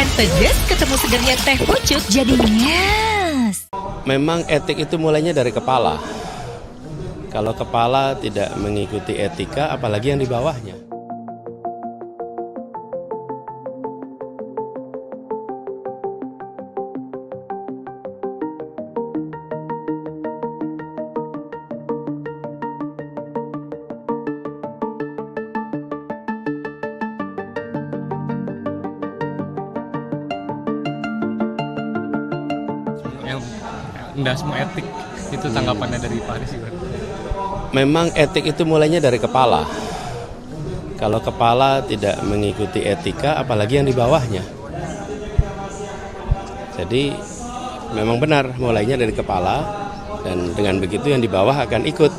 Makan pedas ketemu segernya teh pucuk jadi nyes. Memang etik itu mulainya dari kepala. Kalau kepala tidak mengikuti etika, apalagi yang di bawahnya. Enggak semua etik, itu tanggapannya dari Pak Anies gimana? Memang etik itu mulainya dari kepala. Kalau kepala tidak mengikuti etika, apalagi yang di bawahnya. Jadi memang benar mulainya dari kepala, dan dengan begitu yang di bawah akan ikut.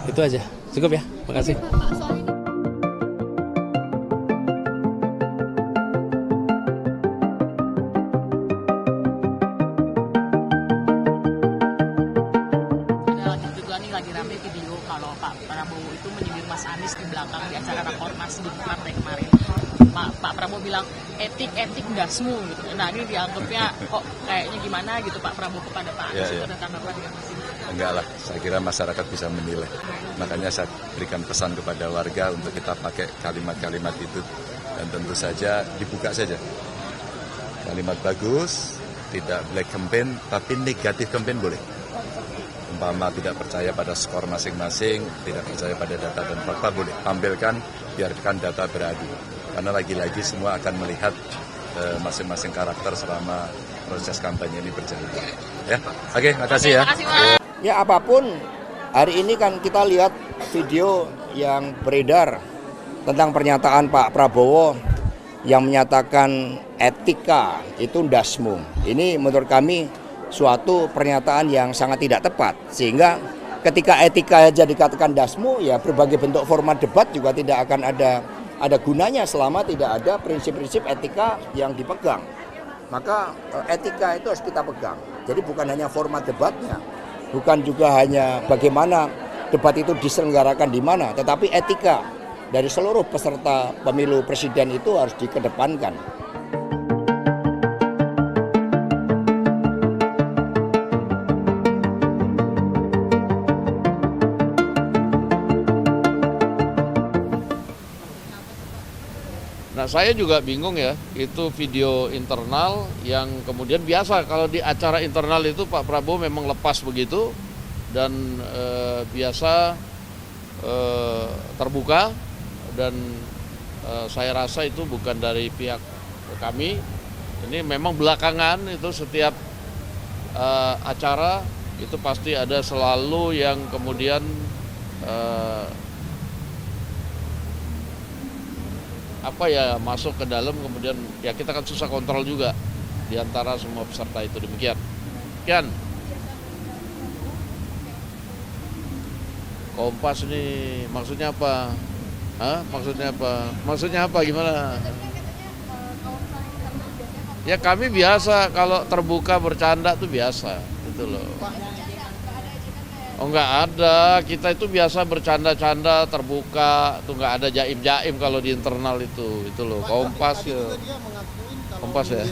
Itu aja. Cukup ya. Makasih. Lagi rame video kalau Pak Prabowo itu menyindir Mas Anies di belakang di acara rakornas di partai kemarin. Pak Prabowo bilang etik dasmu gitu. Nah ini dianggapnya kok kayaknya gimana gitu Pak Prabowo kepada Pak Anies. Ada tanggapan nggak Mas? Enggak lah, saya kira masyarakat bisa menilai. Makanya saya berikan pesan kepada warga untuk kita pakai kalimat-kalimat itu, dan tentu saja dibuka saja. Kalimat bagus, tidak black campaign, tapi negatif campaign boleh. Umpama tidak percaya pada skor masing-masing, tidak percaya pada data dan fakta, boleh tampilkan, biarkan data beradu. Karena lagi-lagi semua akan melihat masing-masing karakter selama proses kampanye ini berjalan. Ya, oke, makasih ya. Ya apapun, hari ini kan kita lihat video yang beredar tentang pernyataan Pak Prabowo yang menyatakan etika itu dasmu. Ini menurut kami suatu pernyataan yang sangat tidak tepat, sehingga ketika etika aja dikatakan dasmu, ya berbagai bentuk format debat juga tidak akan ada gunanya selama tidak ada prinsip-prinsip etika yang dipegang. Maka etika itu harus kita pegang. Jadi bukan hanya format debatnya, bukan juga hanya bagaimana debat itu diselenggarakan di mana, tetapi etika dari seluruh peserta pemilu presiden itu harus dikedepankan. Nah saya juga bingung ya, itu video internal yang kemudian biasa kalau di acara internal itu Pak Prabowo memang lepas begitu dan biasa terbuka, dan saya rasa itu bukan dari pihak kami. Ini memang belakangan itu setiap acara itu pasti ada selalu yang kemudian masuk ke dalam, kemudian ya kita kan susah kontrol juga di antara semua peserta itu. Demikian. Kompas nih maksudnya apa? Maksudnya apa gimana? Ya kami biasa kalau terbuka bercanda tuh biasa gitu loh. Oh nggak ada, kita itu biasa bercanda-canda terbuka, tuh nggak ada jaim-jaim kalau di internal itu loh. Kompas ya. Kompas ya.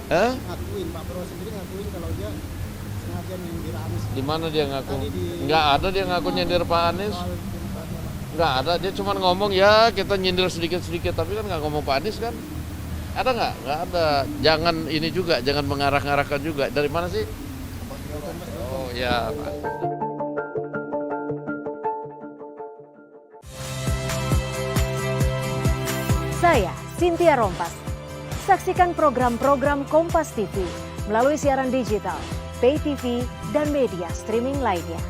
Hah? Di mana dia ngaku? Nggak ada dia ngaku nyindir Pak Anies. Nggak ada, dia cuma ngomong ya kita nyindir sedikit-sedikit, tapi kan nggak ngomong Pak Anies kan. Ada nggak? Nggak ada. Jangan ini juga, jangan mengarah-arahkan juga. Dari mana sih? Oh ya. Saya Cynthia Rompas. Saksikan program-program Kompas TV melalui siaran digital, pay TV, dan media streaming lainnya.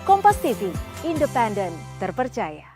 Kompas TV, independen, terpercaya.